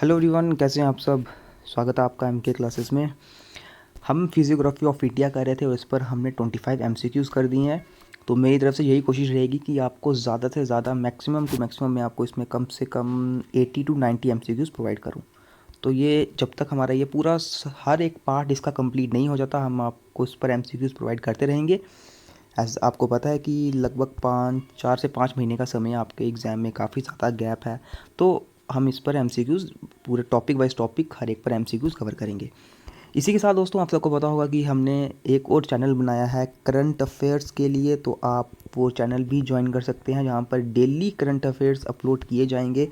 Hello everyone, कैसे हैं आप सब। स्वागत है आपका एमके क्लासेस में। हम फिजियोग्राफी ऑफ इंडिया कर रहे थे और इस पर हमने 25 एमसीक्यूज़ कर दिए हैं। तो मेरी तरफ से यही कोशिश रहेगी कि आपको ज़्यादा से ज़्यादा मैक्सिमम टू मैक्सिमम मैं आपको इसमें कम से कम 80 टू 90 एमसीक्यूज़ प्रोवाइड करूं। तो ये जब तक हमारा ये पूरा हर एक पार्ट इसका कंप्लीट नहीं हो जाता, हम आपको इस पर एमसीक्यूज़ प्रोवाइड करते रहेंगे। एज आपको पता है कि लगभग 4 से 5 महीने का समय आपके एग्ज़ाम में काफ़ी ज़्यादा गैप है। तो हम इस पर एमसीक्यूज़ पूरे टॉपिक वाइज टॉपिक हर एक पर एमसीक्यूज़ कवर करेंगे। इसी के साथ दोस्तों, आप सबको पता होगा कि हमने एक और चैनल बनाया है करंट अफेयर्स के लिए। तो आप वो चैनल भी ज्वाइन कर सकते हैं, जहाँ पर डेली करंट अफेयर्स अपलोड किए जाएंगे।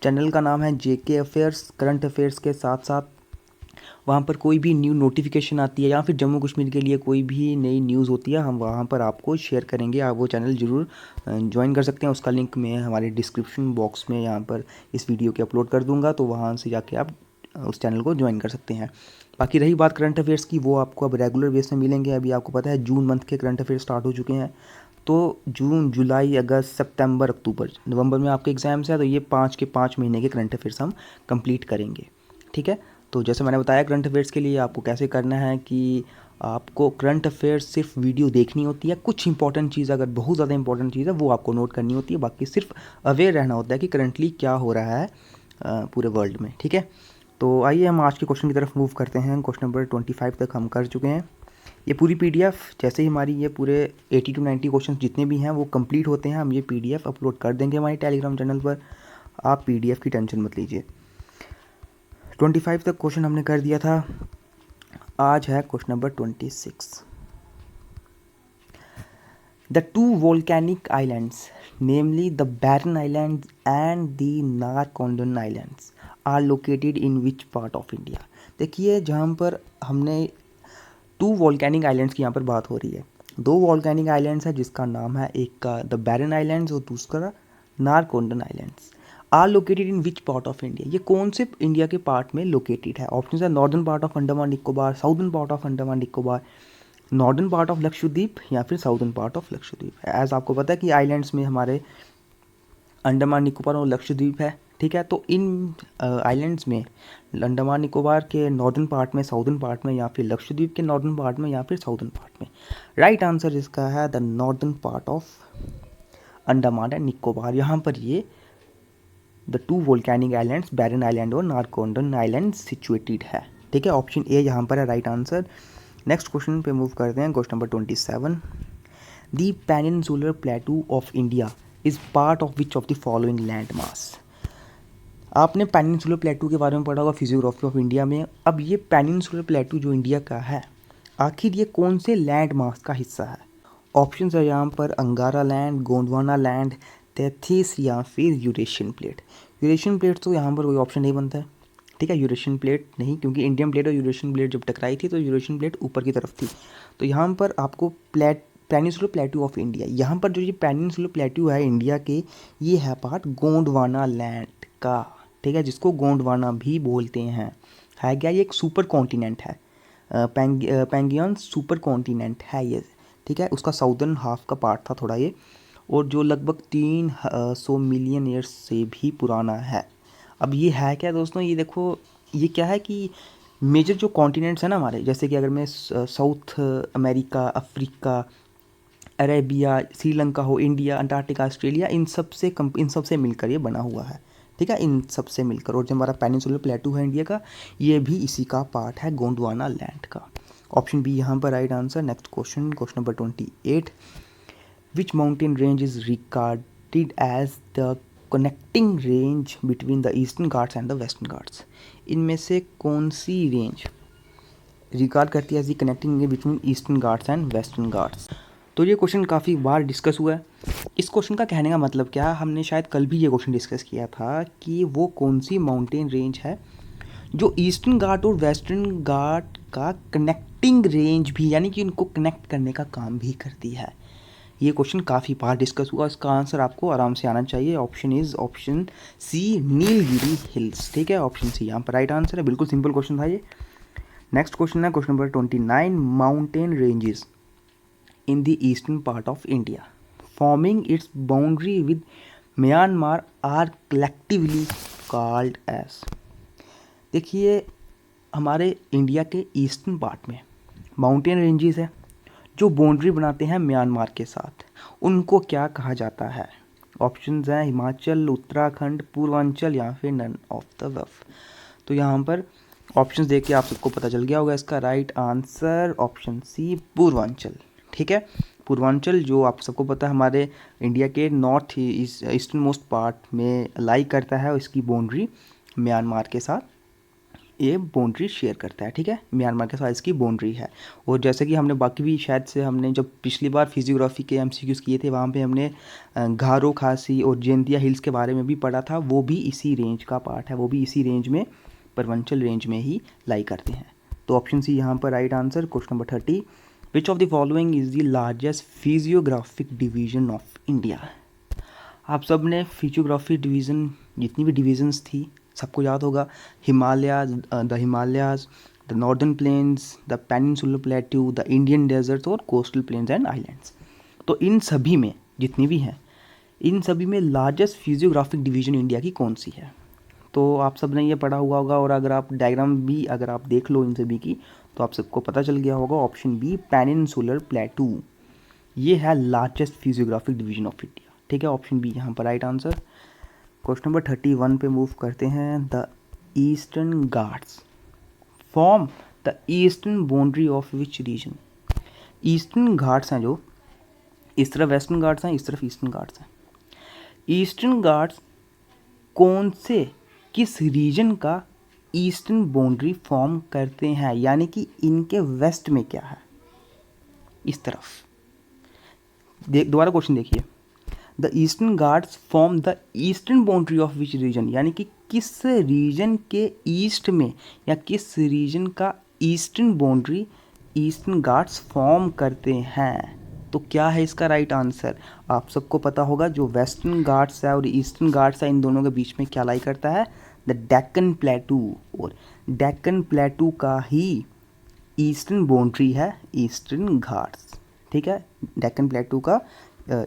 चैनल का नाम है जेके अफेयर्स। करंट अफेयर्स के साथ साथ वहाँ पर कोई भी न्यू नोटिफिकेशन आती है या फिर जम्मू कश्मीर के लिए कोई भी नई न्यूज़ होती है, हम वहाँ पर आपको शेयर करेंगे। आप वो चैनल ज़रूर ज्वाइन कर सकते हैं। उसका लिंक मैं हमारे डिस्क्रिप्शन बॉक्स में यहाँ पर इस वीडियो के अपलोड कर दूँगा, तो वहाँ से जाके आप उस चैनल को ज्वाइन कर सकते हैं। बाकी रही बात करंट अफेयर्स की, वो आपको अब रेगुलर बेस में मिलेंगे। अभी आपको पता है जून मंथ के करंट अफेयर्स स्टार्ट हो चुके हैं। तो जून, जुलाई, अगस्त, सितंबर, अक्टूबर, नवंबर में आपके एग्ज़ाम्स हैं। तो ये 5 के 5 महीने के करंट अफेयर्स हम कंप्लीट करेंगे। ठीक है। तो जैसे मैंने बताया, करंट अफेयर्स के लिए आपको कैसे करना है कि आपको करंट अफेयर्स सिर्फ वीडियो देखनी होती है। कुछ इंपॉर्टेंट चीज़, अगर बहुत ज़्यादा इंपॉर्टेंट चीज़ है, वो आपको नोट करनी होती है। बाकी सिर्फ अवेयर रहना होता है कि करंटली क्या हो रहा है पूरे वर्ल्ड में। ठीक है। तो आइए हम आज के क्वेश्चन की तरफ मूव करते हैं। क्वेश्चन नंबर 25 तक हम कर चुके हैं। ये पूरी पीडीएफ, जैसे ही हमारी ये पूरे 80 टू 90 क्वेश्चन जितने भी हैं वो कंप्लीट होते हैं, हम ये पीडीएफ अपलोड कर देंगे हमारे टेलीग्राम चैनल पर। आप पीडीएफ की टेंशन मत लीजिए। 25 तक क्वेश्चन हमने कर दिया था। आज है question number 26। The two volcanic islands, namely the Barren islands and the Narcondam islands, are located in which part of India. देखिए, जहाँ पर हमने टू वोल्केनिक आइलैंड्स की यहाँ पर बात हो रही है। दो वोल्केनिक आइलैंड्स है जिसका नाम है, एक का द बैरन आइलैंड्स और दूसरा Narcondam islands. Are located in which part of India, ये कौन से इंडिया के पार्ट में लोकेटेड है। ऑप्शन है northern part of Andaman Nicobar, southern part of Andaman Nicobar, northern part of Lakshadweep या फिर southern part of Lakshadweep. As आपको पता है कि आइलैंड्स में हमारे अंडमान निकोबार और लक्षद्वीप है। ठीक है। तो इन आइलैंड्स में अंडमान निकोबार के नॉर्दर्न पार्ट में, साउदर्न पार्ट में, या फिर लक्षद्वीप के नॉर्दर्न पार्ट में, या फिर साउदर्न पार्ट में। राइट आंसर इसका है the northern part of Andaman and Nicobar. यहाँ पर ये the two volcanic islands Barren island और नारकॉन्डन आइलैंड सिचुएटेड है। ठीक है। ऑप्शन ए यहाँ पर है राइट आंसर। नेक्स्ट क्वेश्चन पे मूव करते हैं। Question number 27। The peninsular प्लेटू of India is part of which of the following land mass. आपने पेनिनसुलर प्लेटू के बारे में पढ़ा होगा फिजियोग्राफी ऑफ इंडिया में। अब ये पेनिनसुलर प्लेटू जो इंडिया का है, आखिर ये कौन से लैंड मास का हिस्सा है। ऑप्शन है यहाँ पर अंगारा लैंड, गोंडवाना लैंड, तैथीस या फिर यूरेशियन प्लेट। यूरेशियन प्लेट तो यहाँ पर कोई ऑप्शन नहीं बनता है। ठीक है। यूरेशियन प्लेट नहीं, क्योंकि इंडियन प्लेट और यूरेशियन प्लेट जब टकराई थी तो यूरेशियन प्लेट ऊपर की तरफ थी। तो यहाँ पर आपको पेनिनसुलर प्लेटू ऑफ इंडिया, यहाँ पर जो ये पेनिनसुलर प्लेटू है इंडिया के, ये है पार्ट गोंडवाना लैंड का। ठीक है। जिसको गोंडवाना भी बोलते हैं। है क्या, ये एक सुपर कॉन्टिनेंट है। पेंगियन सुपर कॉन्टिनेंट है ये। ठीक है। उसका साउदर्न हाफ का पार्ट था थोड़ा ये, और जो लगभग 300 मिलियन ईयर्स से भी पुराना है। अब ये है क्या दोस्तों, ये देखो, ये क्या है कि मेजर जो कॉन्टिनेंट्स हैं ना हमारे, जैसे कि अगर मैं south America, Africa, Arabia, Sri Lanka हो, इंडिया, अंटार्कटिका, ऑस्ट्रेलिया, इन सब से मिलकर ये बना हुआ है। ठीक है। इन सब से मिलकर, और जो हमारा पेनिनसुलर प्लेटू है इंडिया का, ये भी इसी का पार्ट है, गोंडवाना लैंड का। ऑप्शन बी यहाँ पर right answer. Next question, question number 28। Which mountain range is regarded as the connecting range between the Eastern Ghats and the Western Ghats. इनमें से कौन सी रेंज रिगार्ड करती है as the connecting range between Eastern Ghats and Western Ghats. तो ये question काफ़ी बार discuss हुआ है। इस क्वेश्चन का कहने का मतलब क्या है, हमने शायद कल भी ये क्वेश्चन डिस्कस किया था कि वो कौन सी माउंटेन रेंज है जो ईस्टर्न घाट और वेस्टर्न घाट का कनेक्टिंग रेंज भी, यानी कि उनको कनेक्ट करने का काम भी करती है। ये क्वेश्चन काफ़ी बार डिस्कस हुआ। इसका आंसर आपको आराम से आना चाहिए। Option is option C, Nilgiri Hills. ठीक है। ऑप्शन सी यहाँ पर राइट आंसर है। बिल्कुल सिंपल क्वेश्चन था ये। नेक्स्ट क्वेश्चन है question number 29। Mountain ranges in the eastern part of India, forming its boundary with Myanmar, are collectively called as। देखिए, हमारे इंडिया के ईस्टर्न पार्ट में माउंटेन रेंजेस है जो बाउंड्री बनाते हैं म्यांमार के साथ, उनको क्या कहा जाता है? ऑप्शंस हैं हिमाचल, उत्तराखंड, पूर्वांचल या फिर नन ऑफ द अबव। तो यहाँ पर ऑप्शंस देख के आप सबको पता चल गया होगा, इसका right answer option C Purvanchal. ठीक है, पूर्वांचल जो आप सबको पता है हमारे इंडिया के नॉर्थ ईस्टर्न मोस्ट पार्ट में लाई करता है, इसकी बाउंड्री म्यांमार के साथ ये बाउंड्री शेयर करता है। ठीक है, म्यांमार के साथ इसकी बाउंड्री है। और जैसे कि हमने बाकी भी शायद से हमने जब पिछली बार फिजियोग्राफी के एमसीक्यूज किए थे, वहाँ पे हमने गारो खासी और जयंतिया हिल्स के बारे में भी पढ़ा था, वो भी इसी रेंज का पार्ट है, वो भी इसी रेंज में पूर्वांचल रेंज में ही लाई करते हैं। तो ऑप्शन सी यहाँ पर right answer. Question number 30, which of the following is the largest physiographic division of India? आप सब ने फिजियोग्राफी डिवीज़न जितनी भी डिवीजन्स थी सबको याद होगा, Himalayas, the northern plains, the peninsular plateau, the Indian deserts और कोस्टल प्लेन्स एंड आइलैंड्स। तो इन सभी में जितनी भी हैं, इन सभी में लार्जेस्ट फिजियोग्राफिक डिवीजन इंडिया की कौन सी है? तो आप सब ने ये पढ़ा हुआ होगा, और अगर आप डायग्राम भी अगर आप देख लो इन सभी की तो आप सबको पता चल गया होगा, ऑप्शन बी पेनिनसुलर प्लेटू, ये है largest physiographic division of India. ठीक है, ऑप्शन बी यहाँ पर राइट आंसर। क्वेश्चन नंबर 31 पे मूव करते हैं। The Eastern Ghats form the eastern boundary of which region? Eastern Ghats हैं जो, इस तरफ वेस्टर्न घाट्स हैं, इस तरफ ईस्टर्न घाट्स हैं। ईस्टर्न घाट्स कौन से किस रीजन का ईस्टर्न बाउंड्री फॉर्म करते हैं, यानी कि इनके वेस्ट में क्या है? इस तरफ दोबारा क्वेश्चन देखिए, the Eastern Ghats form the eastern boundary of which region, यानी कि किस रीजन के ईस्ट में या किस रीजन का eastern boundary eastern Ghats form करते हैं। तो क्या है इसका राइट आंसर? आप सबको पता होगा, जो वेस्टर्न घाट्स है और ईस्टर्न घाट्स है, इन दोनों के बीच में क्या लाई करता है? द डेक्कन प्लेटू, और डेक्कन प्लेटू का ही ईस्टर्न बाउंड्री है ईस्टर्न घाट्स। ठीक है, डेक्कन प्लेटू का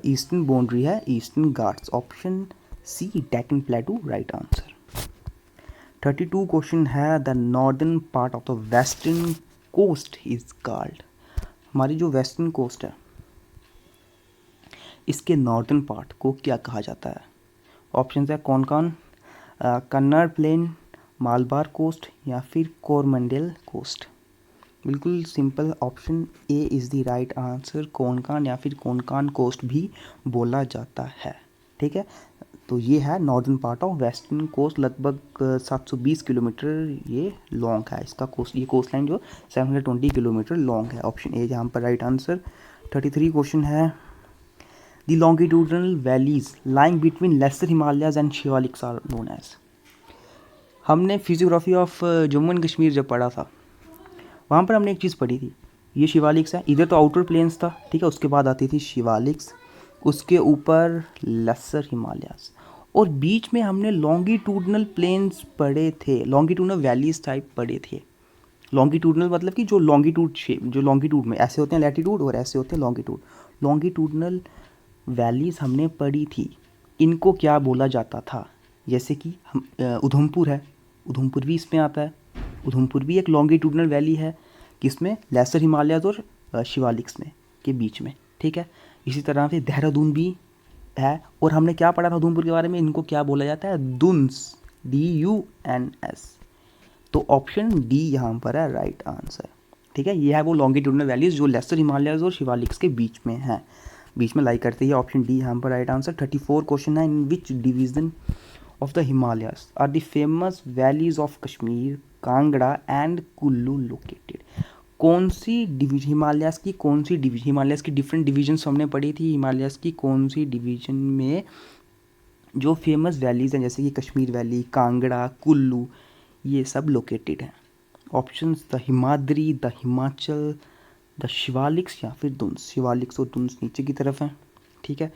ईस्टर्न बाउंड्री है Eastern Ghats. Option C Deccan plateau right answer. 32 question है, the northern part of the western coast is called? हमारी जो वेस्टर्न कोस्ट है इसके नॉर्दर्न पार्ट को क्या कहा जाता है? ऑप्शन है कौन कौन? कन्नड़ प्लेन, मालबार कोस्ट या फिर कोरमंडल कोस्ट। बिल्कुल simple, option A is the right answer. Konkan या फिर कोंकण कोस्ट भी बोला जाता है। ठीक है, तो ये है northern part of western coast, लगभग 720 किलोमीटर ये लॉन्ग है इसका कोस्ट, ये कोस्ट लाइन जो 720 किलोमीटर लॉन्ग है। ऑप्शन ए यहाँ पर राइट आंसर। 33 क्वेश्चन है, the longitudinal valleys lying between lesser Himalayas and Shivaliks are known as? हमने physiography of Jammu and Kashmir जब पढ़ा था, वहाँ पर हमने एक चीज़ पढ़ी थी, ये शिवालिक्स है, इधर तो आउटर प्लेन्स था, ठीक है, उसके बाद आती थी शिवालिक्स, उसके ऊपर लेसर हिमालयाज, और बीच में हमने लॉन्गिट्यूडनल प्लेन्स पढ़े थे, लॉन्गिट्यूडनल वैलीज टाइप पढ़े थे। लॉन्गिट्यूडनल मतलब कि जो लॉन्गिट्यूड शेप, जो लॉन्गिट्यूड में ऐसे होते हैं लैटिट्यूड और ऐसे होते हैं लॉन्गिट्यूड, लॉन्गिट्यूडनल वैलीज हमने पढ़ी थी। इनको क्या बोला जाता था? जैसे कि हम उधमपुर है, उधमपुर भी इसमें आता है, उधमपुर भी एक लॉन्गिट्यूडनल वैली है, किसमें? लेसर हिमालयाज और शिवालिक्स में के बीच में। ठीक है, इसी तरह से देहरादून भी है, और हमने क्या पढ़ा था उधमपुर के बारे में? इनको क्या बोला जाता है? दुन्स, DUNS। तो ऑप्शन डी यहाँ पर है राइट आंसर। ठीक है, ये है वो लॉन्गिट्यूडनल वैलीज जो लेसर हिमालयाज और शिवालिक्स के बीच में है, बीच में लाई करती है। ऑप्शन डी यहाँ पर राइट आंसर। 34 क्वेश्चन है, in which division of the Himalayas are the famous valleys of Kashmir, Kangra and Kullu located? कौन सी डिवीजन हिमालयाज की, कौन सी डिवीजन, हिमालयाज की डिफरेंट डिवीजन्स हमने पढ़ी थी, हिमालयाज की कौन सी डिवीजन में जो फेमस वैलीज हैं जैसे कि कश्मीर वैली, कांगड़ा, कुल्लू, ये सब लोकेटेड हैं? Options the Himadri, the Himachal, the Shivaliks या फिर दुन्स। शिवालिक्स और दुन्स नीचे की तरफ हैं। ठीक है,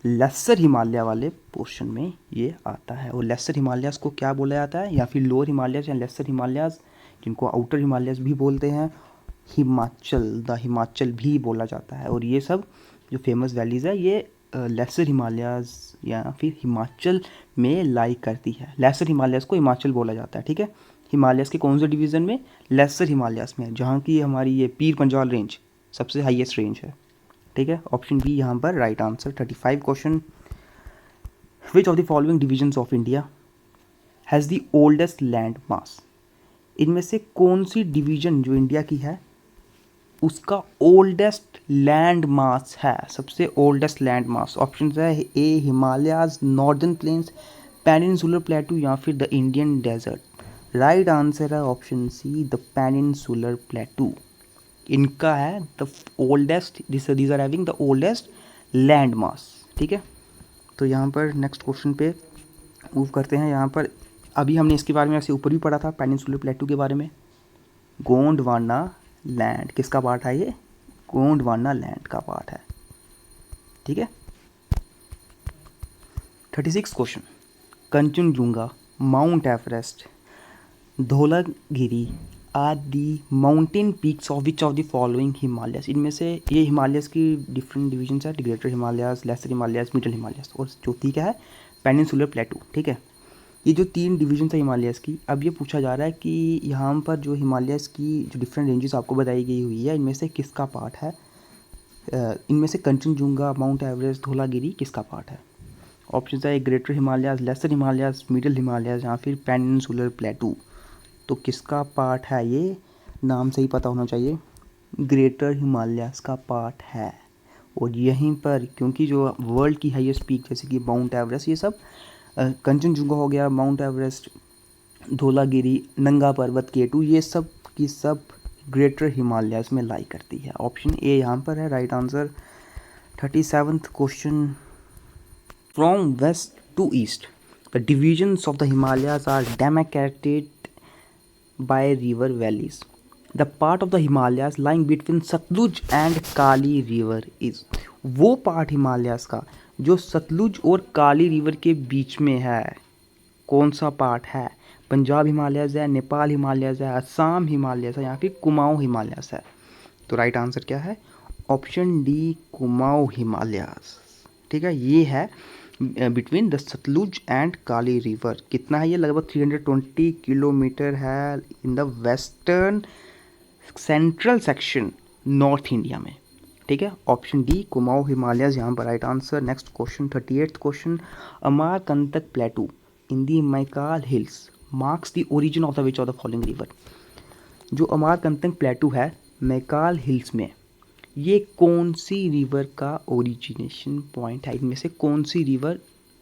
लेसर हिमालय वाले पोर्शन में ये आता है, और लेसर हिमालयाज को क्या बोला जाता है? या फिर लोअर हिमालयाज या लेसर हिमालयाज, जिनको आउटर हिमालयाज भी बोलते हैं, हिमाचल, द हिमाचल भी बोला जाता है। और ये सब जो फेमस वैलीज़ है ये लेसर हिमालयाज या फिर हिमाचल में लाई करती है। लेसर हिमालयाज को हिमाचल बोला जाता है। ठीक है, हिमालयस के कौन से डिवीज़न में? लेसर हिमालयस में, जहाँ की हमारी ये पीर पंजाल रेंज सबसे हाईएस्ट रेंज है, ठीक है। ऑप्शन बी यहाँ पर right answer. 35 question, which of the following divisions of India has the oldest land मास? इनमें से कौन सी डिवीजन जो इंडिया की है उसका ओल्डेस्ट लैंड मास है, सबसे ओल्डेस्ट लैंड मास? ऑप्शन है A Himalayas, northern plains, peninsular plateau या फिर the Indian desert. Right answer है option C the peninsular plateau. इनका है the oldest, these are having the oldest land mass, ठीक है। तो यहाँ पर नेक्स्ट क्वेश्चन पे मूव करते हैं। यहाँ पर अभी हमने इसके बारे में ऐसे ऊपर भी पढ़ा था पेनिनसुलर प्लेटू के बारे में। गोंडवाना लैंड किसका पार्ट है? ये गोंडवाना लैंड का पार्ट है, ठीक है। 36 question, Kanchenjunga, Mount Everest, Dhaulagiri आदि mountain peaks of which of the following Himalayas? इनमें से ये हिमालयस की डिफरेंट डिवीजन है, greater Himalayas, lesser Himalayas, middle Himalayas, और चौथी क्या है? पेनिनसुलर प्लेटू, ठीक है। ये जो 3 डिवीजन है हिमालयस की, अब ये पूछा जा रहा है कि यहाँ पर जो हिमालयस की जो डिफरेंट रेंजेस आपको बताई गई हुई है, इनमें से किसका पार्ट है? इनमें से कंचनजुंगा, माउंट एवरेस्ट, धौलागिरी किसका पार्ट है? ऑप्शन है greater Himalayas, lesser Himalayas, middle Himalayas या फिर पेनिनसुलर प्लेटू। तो किसका पार्ट है ये? नाम से ही पता होना चाहिए, ग्रेटर हिमालयस का पार्ट है। और यहीं पर क्योंकि जो वर्ल्ड की हाईएस्ट पीक जैसे कि माउंट एवरेस्ट, ये सब कंचनजुंगा हो गया, माउंट एवरेस्ट, धौलागिरी, नंगा पर्वत, केटू, ये सब की सब ग्रेटर हिमालयस में लाई करती है। ऑप्शन ए यहाँ पर है right answer. 37th question, from west to east the divisions of the Himalayas are demarcated by river valleys. The part of the Himalayas lying between Sutlej and Kali river is. वो पार्ट हिमालयाज का जो सतलुज और काली रिवर के बीच में है, कौन सा पार्ट है? पंजाब हिमालयस है, नेपाल हिमालयस है, असम हिमालयस है या फिर कुमाऊं हिमालयस है? तो राइट आंसर क्या है? ऑप्शन डी कुमाऊं हिमालयस, ठीक है। ये है between the Sutlej and Kali river. कितना है ये? लगभग 320 किलोमीटर है in the western central section north India में, ठीक है। ऑप्शन डी कुमाऊं हिमालयस यहाँ पर right answer. Next question 38th question, Amarkantak plateau in the Maikal hills marks the origin of the which of the following river. जो अमरकंटक प्लेटू है Maikal hills में, ये कौन सी रिवर का ओरिजिनेशन पॉइंट है? इनमें से कौन सी रिवर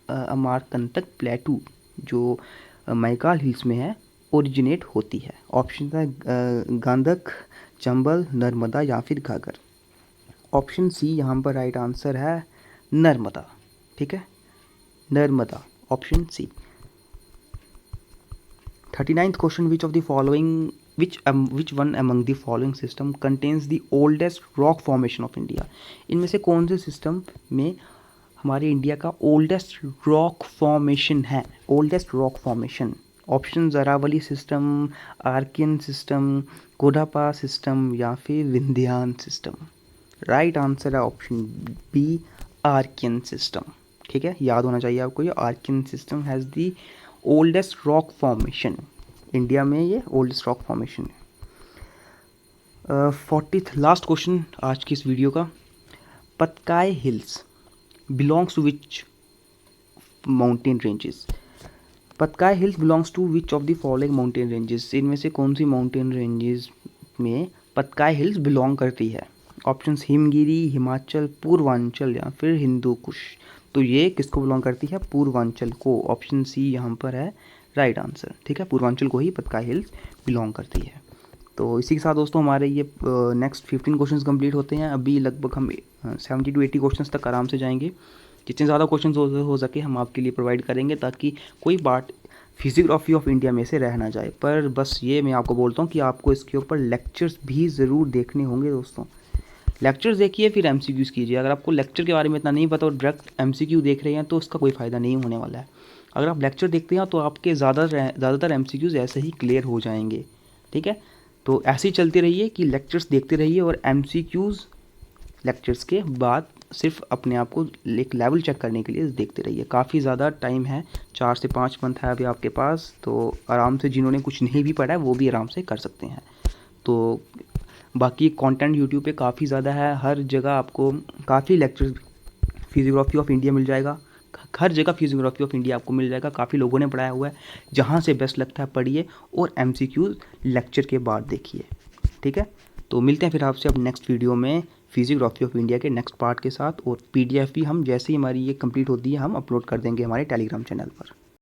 अमरकंटक प्लेटू जो मैकाल हिल्स में है ओरिजिनेट होती है? ऑप्शन है गंडक, चंबल, नर्मदा या फिर घाघर। ऑप्शन सी यहाँ पर राइट आंसर है नर्मदा, ठीक है, Narmada, option C. 39th question, which of the following which one among the following system contains the oldest rock formation of India? इनमें से कौन से सिस्टम में हमारे इंडिया का ओल्डेस्ट रॉक फॉर्मेशन है? Oldest rock formation. Option Aravalli system, Archean system, Cuddapah system या फिर विंध्यान सिस्टम। राइट आंसर है ऑप्शन बी आर्कियन सिस्टम, ठीक है। याद होना चाहिए आपको, ये Archean system has the oldest rock formation. India में ये ओल्डेस्ट रॉक फॉर्मेशन है। 40th लास्ट क्वेश्चन आज की इस वीडियो का, Patkai hills belongs to which mountain ranges? Patkai hills belongs to which of the following mountain ranges? इनमें से कौन सी माउंटेन रेंजेस में पतकाई हिल्स बिलोंग करती है? ऑप्शंस हिमगिरी, हिमाचल, पूर्वांचल या फिर हिंदू कुश। तो ये किसको बिलोंग करती है? पूर्वांचल को। ऑप्शन सी यहाँ पर है राइट आंसर, ठीक है। पूर्वांचल को ही पतकाई हिल्स बिलोंग करती है। तो इसी के साथ दोस्तों हमारे ये नेक्स्ट 15 क्वेश्चंस कंप्लीट होते हैं। अभी लगभग हम 70 to 80 क्वेश्चंस तक आराम से जाएंगे। जितने ज़्यादा क्वेश्चंस हो सके हम आपके लिए प्रोवाइड करेंगे, ताकि कोई पार्ट फिजियोग्राफी ऑफ इंडिया में से रह ना जाए। पर बस ये मैं आपको बोलता हूँ कि आपको इसके ऊपर लेक्चर्स भी ज़रूर देखने होंगे दोस्तों। लेक्चर्स देखिए फिर MCQs कीजिए। अगर आपको लेक्चर के बारे में इतना नहीं पता और डायरेक्ट MCQ देख रहे हैं तो उसका कोई फ़ायदा नहीं होने वाला है। अगर आप लेक्चर देखते हैं तो आपके ज़्यादातर MCQs ऐसे ही क्लियर हो जाएंगे, ठीक है। तो ऐसे ही चलते रहिए कि लेक्चर्स देखते रहिए और MCQs लेक्चर्स के बाद सिर्फ अपने आप को एक लेवल चेक करने के लिए देखते रहिए। काफ़ी ज़्यादा टाइम है, 4 से 5 मंथ है अभी आपके पास, तो आराम से जिन्होंने कुछ नहीं भी पढ़ा है वो भी आराम से कर सकते हैं। तो बाकी कंटेंट यूट्यूब पे काफ़ी ज़्यादा है, हर जगह आपको काफ़ी लेक्चर्स, फिजियोग्राफी ऑफ इंडिया मिल जाएगा, हर जगह फिजियोग्राफी ऑफ इंडिया आपको मिल जाएगा, काफ़ी लोगों ने पढ़ाया हुआ है। जहाँ से बेस्ट लगता है पढ़िए और एमसीक्यूज लेक्चर के बाद देखिए, ठीक है। तो मिलते हैं फिर आपसे अब नेक्स्ट वीडियो में फिजियोग्राफी ऑफ इंडिया के नेक्स्ट पार्ट के साथ, और पीडीएफ भी हम जैसे ही हमारी ये कंप्लीट होती है हम अपलोड कर देंगे हमारे टेलीग्राम चैनल पर।